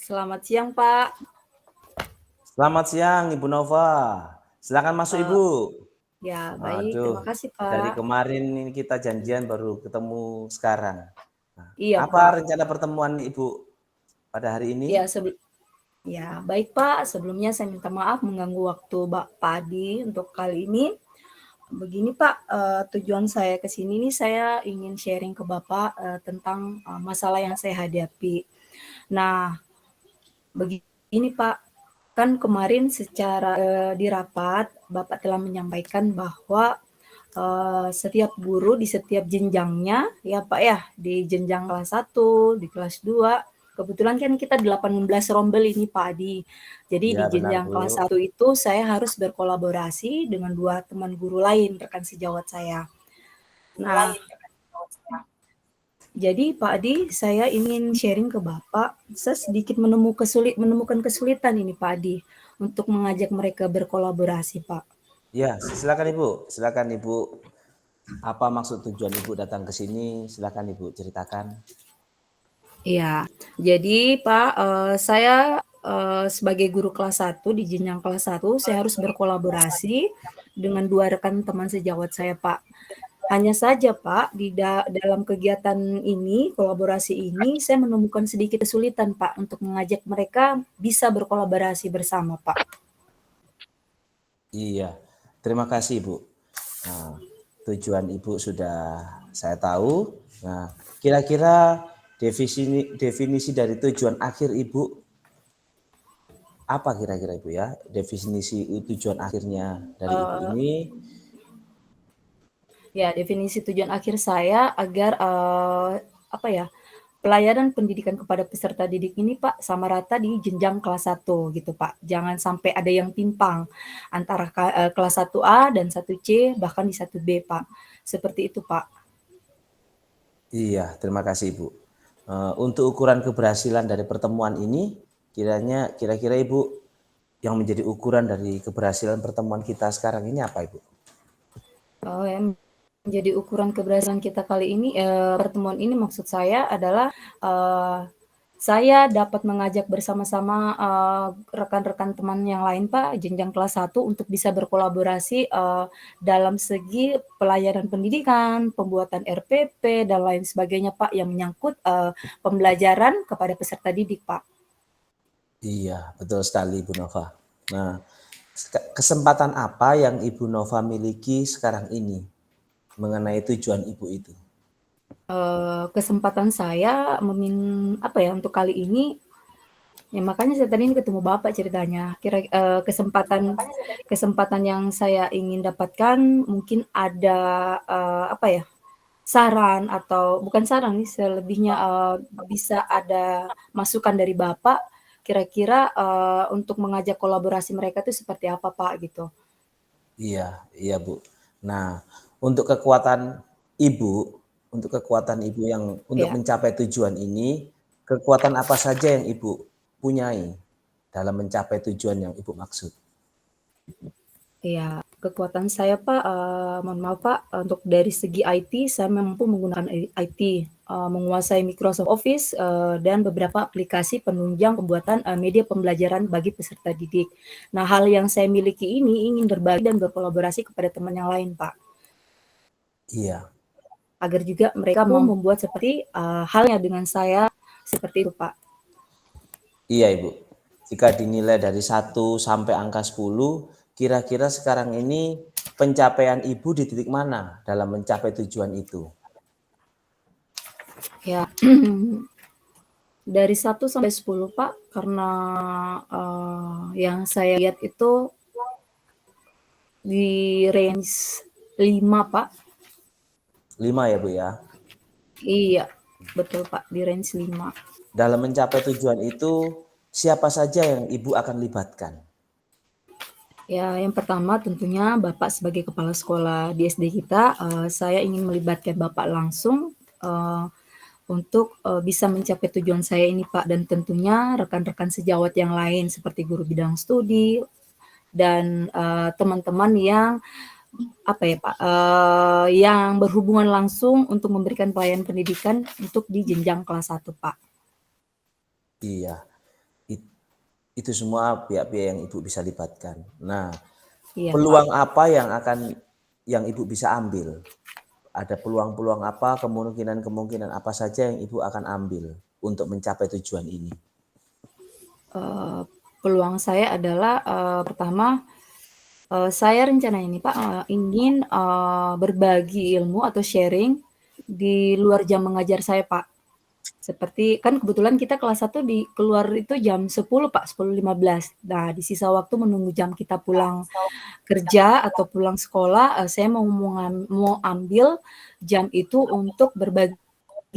Selamat siang, Pak. Selamat siang Ibu Nova. Silakan masuk Eee, Ibu. ya baik, Aduh, terima kasih, dari Pak. kemarin ini kita janjian baru ketemu sekarang. Nah, Iya, apa Pak. rencana pertemuan Ibu pada hari ini? Ya ya baik, Pak, sebelumnya saya minta maaf mengganggu waktu Pak Adi untuk kali ini. Begini, Pak, tujuan saya ke sini nih saya ingin sharing ke Bapak, tentang, masalah yang saya hadapi. Nah, begini, Pak, kan kemarin secara, di rapat Bapak telah menyampaikan bahwa setiap guru di setiap jenjangnya ya Pak ya, di jenjang kelas 1, di kelas 2, kebetulan kan kita 18 rombel ini Pak Adi. Jadi Ya di benar jenjang Bu. kelas 1 itu saya harus berkolaborasi dengan 2 teman guru lain, rekan sejawat saya. Nah, jadi Pak Adi, saya ingin sharing ke Bapak, saya sedikit menemukan kesulitan ini Pak Adi, untuk mengajak mereka berkolaborasi Pak. Ya, silakan Ibu. Silakan Ibu. Apa maksud tujuan Ibu datang ke sini? Silakan Ibu ceritakan. Iya, jadi Pak, saya, sebagai guru kelas 1 di jenjang kelas 1, saya harus berkolaborasi dengan 2 rekan teman sejawat saya, Pak. Hanya saja, Pak, di dalam kegiatan ini, kolaborasi ini, saya menemukan sedikit kesulitan, Pak, untuk mengajak mereka bisa berkolaborasi bersama, Pak. Iya, terima kasih Ibu. Nah, tujuan Ibu sudah saya tahu. Nah, kira-kira definisi dari tujuan akhir Ibu apa kira-kira Ibu ya? Definisi tujuan akhirnya dari Ibu Eee, ini? ya definisi tujuan akhir saya agar, apa ya, pelayanan pendidikan kepada peserta didik ini Pak, sama rata di jenjang kelas 1 gitu Pak. Jangan sampai ada yang timpang antara kelas 1A dan 1C, bahkan di 1B Pak. Seperti itu Pak. Iya, terima kasih Ibu. Untuk ukuran keberhasilan dari pertemuan ini, kira-kira Ibu yang menjadi ukuran dari keberhasilan pertemuan kita sekarang ini apa Ibu? Yang menjadi ukuran keberhasilan kita kali ini, pertemuan ini maksud saya adalah, eee, saya dapat mengajak bersama-sama, rekan-rekan teman yang lain Pak, jenjang kelas 1 untuk bisa berkolaborasi, dalam segi pelayanan pendidikan, pembuatan RPP, dan lain sebagainya Pak, yang menyangkut, pembelajaran kepada peserta didik Pak. Iya, betul sekali Ibu Nova. Nah, kesempatan apa yang Ibu Nova miliki sekarang ini mengenai tujuan Ibu itu? Kesempatan saya apa ya, untuk kali ini ya makanya saya tadi ini ketemu Bapak ceritanya. Kesempatan kesempatan yang saya ingin dapatkan mungkin ada, apa ya, saran atau bukan saran nih, selebihnya, bisa ada masukan dari Bapak, kira-kira, untuk mengajak kolaborasi mereka itu seperti apa, Pak, gitu. Iya, iya Bu. Nah, untuk kekuatan Ibu, untuk kekuatan Ibu yang untuk Ya. mencapai tujuan ini, kekuatan apa saja yang Ibu punyai dalam mencapai tujuan yang Ibu maksud? Iya, kekuatan saya Pak, mohon maaf Pak, untuk dari segi IT saya mampu menggunakan IT, menguasai Microsoft Office, dan beberapa aplikasi penunjang pembuatan, media pembelajaran bagi peserta didik. Nah, hal yang saya miliki ini ingin berbagi dan berkolaborasi kepada teman yang lain Pak, Iya, agar juga mereka mau membuat seperti, halnya dengan saya, seperti itu Pak. iya Ibu. Jika dinilai dari 1 sampai angka 10, kira-kira sekarang ini pencapaian Ibu di titik mana dalam mencapai tujuan itu? Ya, dari 1 sampai 10 Pak, karena, yang saya lihat itu di range 5 Pak. 5 ya Bu ya. Iya, betul Pak, di range 5. Dalam mencapai tujuan itu, siapa saja yang Ibu akan libatkan? Ya, yang pertama tentunya Bapak sebagai kepala sekolah di SD kita, saya ingin melibatkan Bapak langsung, untuk, bisa mencapai tujuan saya ini Pak, dan tentunya rekan-rekan sejawat yang lain seperti guru bidang studi dan, teman-teman yang, apa ya Pak, yang berhubungan langsung untuk memberikan pelayanan pendidikan untuk di jenjang kelas 1 Pak. Iya. Itu semua pihak-pihak yang Ibu bisa libatkan. Nah, Iya, Pak. peluang apa yang Ibu bisa ambil? Ada peluang-peluang apa, kemungkinan-kemungkinan apa saja yang Ibu akan ambil untuk mencapai tujuan ini? Eee, Peluang saya adalah, pertama, saya rencana ini Pak, ingin, berbagi ilmu atau sharing di luar jam mengajar saya, Pak. Seperti kan kebetulan kita kelas 1 keluar itu jam 10 Pak, 10.15. Nah, di sisa waktu menunggu jam kita pulang kerja atau pulang sekolah, saya mau ambil jam itu untuk berbagi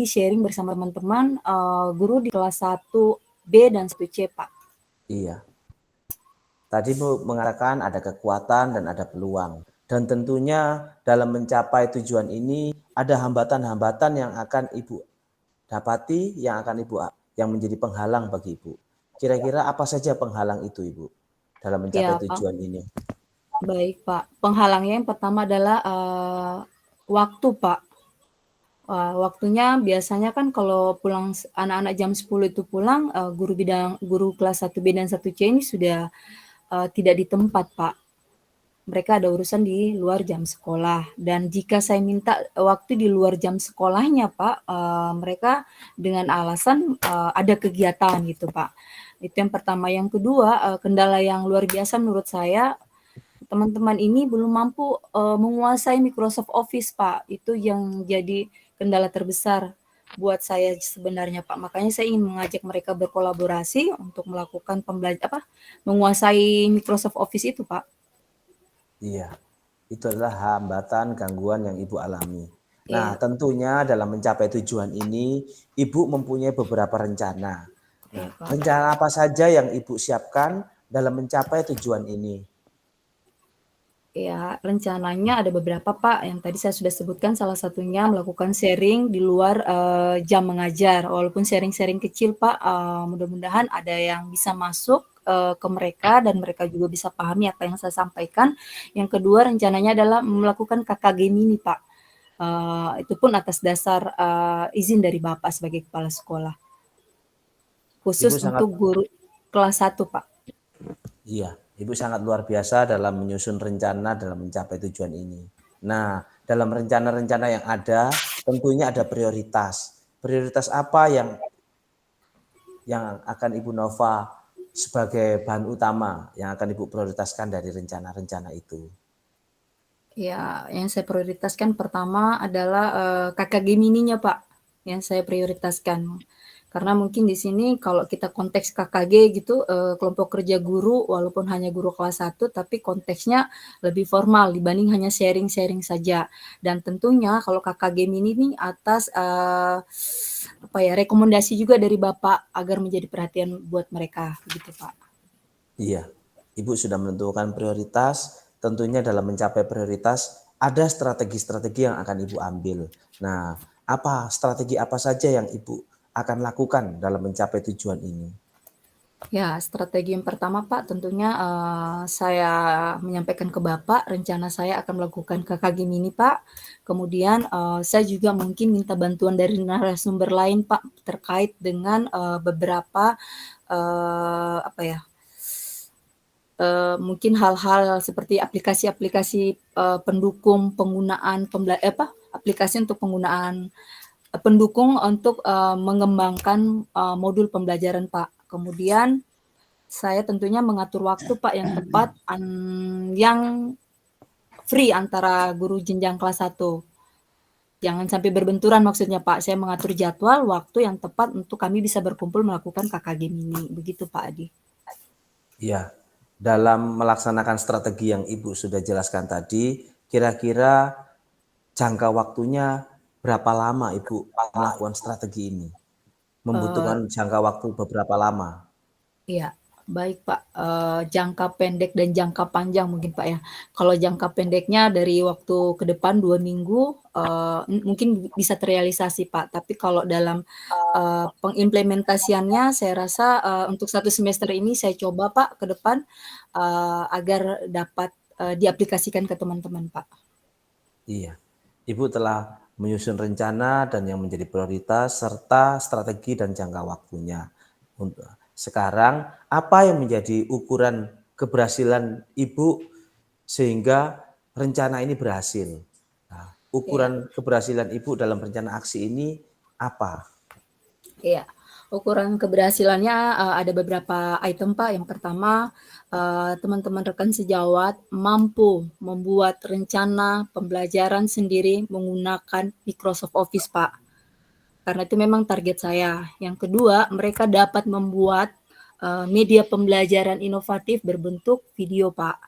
sharing bersama teman-teman, guru di kelas 1B dan 1C, Pak. Iya. Tadi Ibu mengatakan ada kekuatan dan ada peluang. Dan tentunya dalam mencapai tujuan ini ada hambatan-hambatan yang akan Ibu dapati, yang menjadi penghalang bagi Ibu. Kira-kira apa saja penghalang itu Ibu dalam mencapai Ya, Pak. tujuan ini? Baik, Pak. Penghalangnya yang pertama adalah, waktu, Pak. Waktunya biasanya kan kalau pulang anak-anak jam 10 itu pulang, guru kelas 1B dan 1C ini sudah, tidak di tempat, Pak. Mereka ada urusan di luar jam sekolah dan jika saya minta waktu di luar jam sekolahnya, Pak, mereka dengan alasan, ada kegiatan gitu, Pak. Itu yang pertama. Yang kedua, kendala yang luar biasa menurut saya, teman-teman ini belum mampu, menguasai Microsoft Office, Pak. Itu yang jadi kendala terbesar buat saya sebenarnya, Pak. Makanya saya ingin mengajak mereka berkolaborasi untuk melakukan menguasai Microsoft Office itu, Pak. Iya, itu adalah hambatan, gangguan yang Ibu alami. Nah, Iya, tentunya dalam mencapai tujuan ini, Ibu mempunyai beberapa rencana. Nah, iya, Pak. rencana apa saja yang Ibu siapkan dalam mencapai tujuan ini? Ya, rencananya ada beberapa, Pak, yang tadi saya sudah sebutkan salah satunya melakukan sharing di luar, jam mengajar. Walaupun sharing-sharing kecil, Pak, mudah-mudahan ada yang bisa masuk, ke mereka dan mereka juga bisa pahami apa yang saya sampaikan. Yang kedua rencananya adalah melakukan KKG mini, Pak. Itu pun atas dasar, izin dari Bapak sebagai kepala sekolah, khusus Ibu sangat untuk guru kelas 1, Pak. Iya, Ibu sangat luar biasa dalam menyusun rencana dalam mencapai tujuan ini. Nah, dalam rencana-rencana yang ada, tentunya ada prioritas. Prioritas apa yang akan Ibu Nova sebagai bahan utama yang akan Ibu prioritaskan dari rencana-rencana itu? Ya, yang saya prioritaskan pertama adalah, KKG mininya, Pak, yang saya prioritaskan. Karena mungkin di sini kalau kita konteks KKG gitu, kelompok kerja guru, walaupun hanya guru kelas 1, tapi konteksnya lebih formal dibanding hanya sharing-sharing saja. Dan tentunya kalau KKG mini ini atas, rekomendasi juga dari Bapak agar menjadi perhatian buat mereka, begitu, Pak. Iya, Ibu sudah menentukan prioritas, tentunya dalam mencapai prioritas ada strategi-strategi yang akan Ibu ambil. Nah, strategi apa saja yang Ibu akan lakukan dalam mencapai tujuan ini? Ya, strategi yang pertama, Pak, tentunya, saya menyampaikan ke Bapak rencana saya akan melakukan KKG mini, Pak. Kemudian, saya juga mungkin minta bantuan dari narasumber lain, Pak, terkait dengan, beberapa, apa ya, mungkin hal-hal seperti aplikasi-aplikasi, pendukung penggunaan aplikasi untuk penggunaan pendukung untuk, mengembangkan, modul pembelajaran, Pak. Kemudian saya tentunya mengatur waktu, Pak, yang tepat, yang free antara guru jenjang kelas 1. Jangan sampai berbenturan maksudnya, Pak. Saya mengatur jadwal waktu yang tepat untuk kami bisa berkumpul melakukan KKG mini. Begitu, Pak Adi. Ya, dalam melaksanakan strategi yang Ibu sudah jelaskan tadi, kira-kira jangka waktunya berapa lama Ibu melakukan strategi ini? Eee Membutuhkan jangka waktu beberapa lama? Iya, baik Pak, jangka pendek dan jangka panjang mungkin Pak ya. Kalau jangka pendeknya dari waktu ke depan 2 minggu, mungkin bisa terrealisasi Pak, tapi kalau dalam, pengimplementasiannya saya rasa, untuk 1 semester ini saya coba Pak ke depan, agar dapat, diaplikasikan ke teman-teman Pak. Iya, Ibu telah menyusun rencana dan yang menjadi prioritas serta strategi dan jangka waktunya. Sekarang apa yang menjadi ukuran keberhasilan Ibu sehingga rencana ini berhasil? Nah, Iya. ukuran keberhasilan Ibu dalam rencana aksi ini apa? Iya, ukuran keberhasilannya ada beberapa item Pak. Yang pertama, teman-teman rekan sejawat mampu membuat rencana pembelajaran sendiri menggunakan Microsoft Office Pak. Karena itu memang target saya. Yang kedua, mereka dapat membuat media pembelajaran inovatif berbentuk video Pak.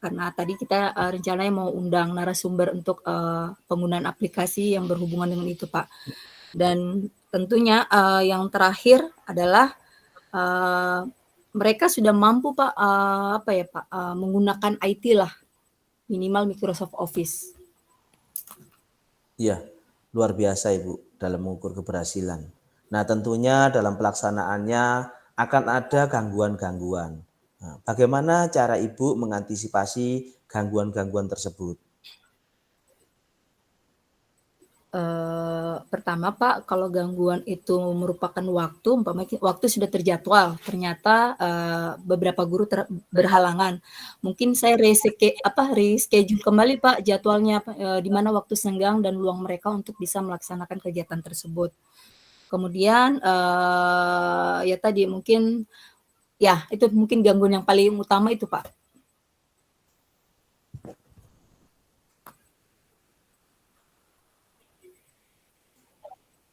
Karena tadi kita rencananya mau undang narasumber untuk penggunaan aplikasi yang berhubungan dengan itu Pak. Dan tentunya yang terakhir adalah mereka sudah mampu Pak, menggunakan IT lah, minimal Microsoft Office. Iya, luar biasa Ibu dalam mengukur keberhasilan. Nah, tentunya dalam pelaksanaannya akan ada gangguan-gangguan. Nah, bagaimana cara Ibu mengantisipasi gangguan-gangguan tersebut? Pertama Pak, kalau gangguan itu merupakan waktu, umpamanya waktu sudah terjadwal, ternyata beberapa guru berhalangan. Mungkin saya reschedule kembali Pak jadwalnya, di mana waktu senggang dan luang mereka untuk bisa melaksanakan kegiatan tersebut. Kemudian ya tadi mungkin ya itu mungkin gangguan yang paling utama itu Pak.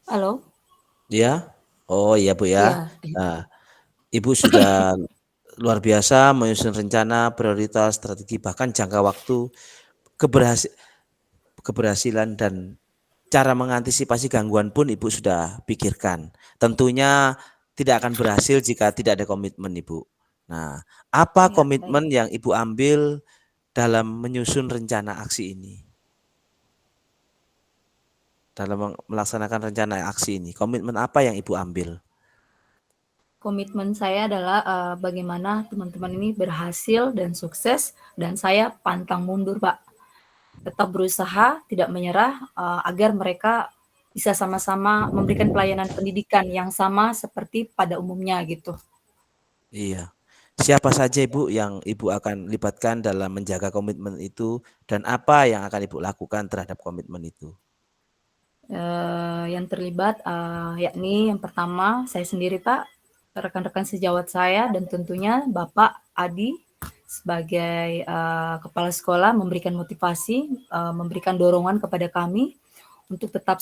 Halo? Ya, oh iya Bu ya. Iya. Nah, Ibu sudah luar biasa menyusun rencana, prioritas, strategi, bahkan jangka waktu, keberhasilan dan cara mengantisipasi gangguan pun Ibu sudah pikirkan. Tentunya tidak akan berhasil jika tidak ada komitmen Ibu. Nah, apa Iya, baik. komitmen yang Ibu ambil dalam menyusun rencana aksi ini? Dalam melaksanakan rencana aksi ini, komitmen apa yang Ibu ambil? Komitmen saya adalah bagaimana teman-teman ini berhasil dan sukses dan saya pantang mundur, Pak. Tetap berusaha, tidak menyerah agar mereka bisa sama-sama memberikan pelayanan pendidikan yang sama seperti pada umumnya gitu. Iya. Siapa saja Ibu yang Ibu akan libatkan dalam menjaga komitmen itu dan apa yang akan Ibu lakukan terhadap komitmen itu? Yang terlibat yakni yang pertama saya sendiri Pak, rekan-rekan sejawat saya dan tentunya Bapak Adi sebagai kepala sekolah memberikan motivasi, memberikan dorongan kepada kami untuk tetap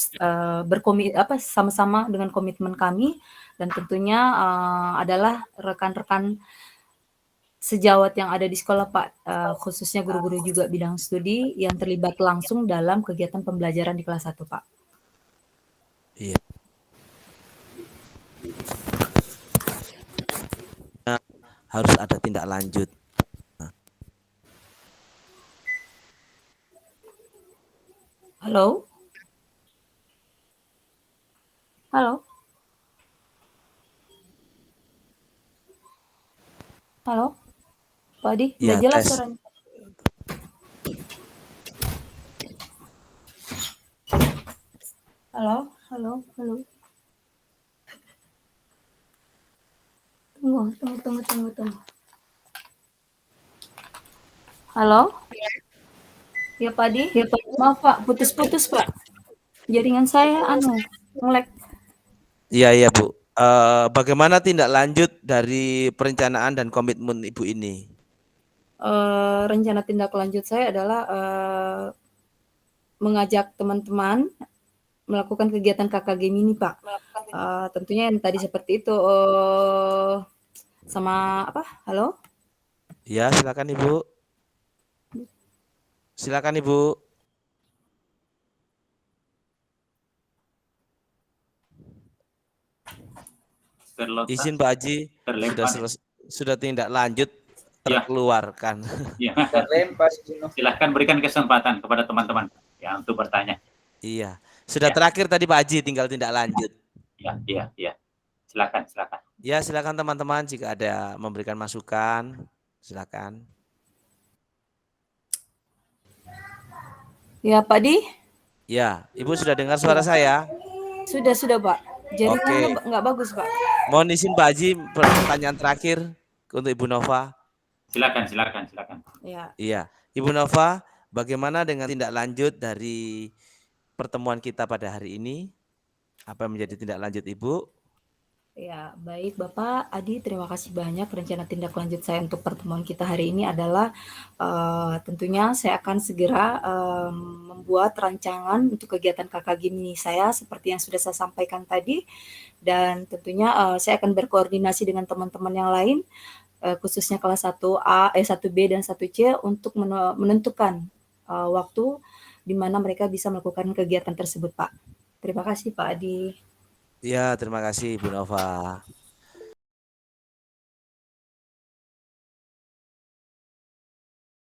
sama-sama dengan komitmen kami dan tentunya adalah rekan-rekan sejawat yang ada di sekolah Pak, khususnya guru-guru juga bidang studi yang terlibat langsung dalam kegiatan pembelajaran di kelas 1 Pak. Iya. Harus ada tindak lanjut. Halo? Halo? Halo? Pak Adi, nggak Ya, jelas tes. suaranya. Halo? Halo? Halo? Tunggu. Halo? Ya Pak Adi? Maaf Pak, putus-putus Pak. Jaringan saya nge-lag. Iya Bu. Bagaimana tindak lanjut dari perencanaan dan komitmen Ibu ini? Rencana tindak lanjut saya adalah mengajak teman-teman melakukan kegiatan KKG mini Pak. Tentunya yang tadi seperti itu sama apa? Halo? Ya, silakan Ibu. Silakan Ibu. Izin Pak Haji, sudah tindak lanjut terkeluarkan. Ya. Silahkan berikan kesempatan kepada teman-teman ya untuk bertanya. Iya, sudah terakhir tadi Pak Haji, tinggal tindak lanjut. Iya. Silakan. Ya, silakan teman-teman jika ada memberikan masukan, silakan. Ya Pak Di? Ya, Ibu sudah dengar suara saya? Sudah Pak. Jaringannya nggak bagus Pak. Mohon izin Pak Haji, pertanyaan terakhir untuk Ibu Nova. Silakan. Ya, Iya, Ibu Nova, bagaimana dengan tindak lanjut dari pertemuan kita pada hari ini? Apa yang menjadi tindak lanjut Ibu? ya, baik Bapak Adi, terima kasih banyak. Rencana tindak lanjut saya untuk pertemuan kita hari ini adalah tentunya saya akan segera membuat rancangan untuk kegiatan KKG mini saya seperti yang sudah saya sampaikan tadi, dan tentunya saya akan berkoordinasi dengan teman-teman yang lain, khususnya kelas 1A, 1B dan 1C untuk menentukan waktu di mana mereka bisa melakukan kegiatan tersebut, Pak. Terima kasih Pak Adi. Ya, terima kasih Ibu Nova.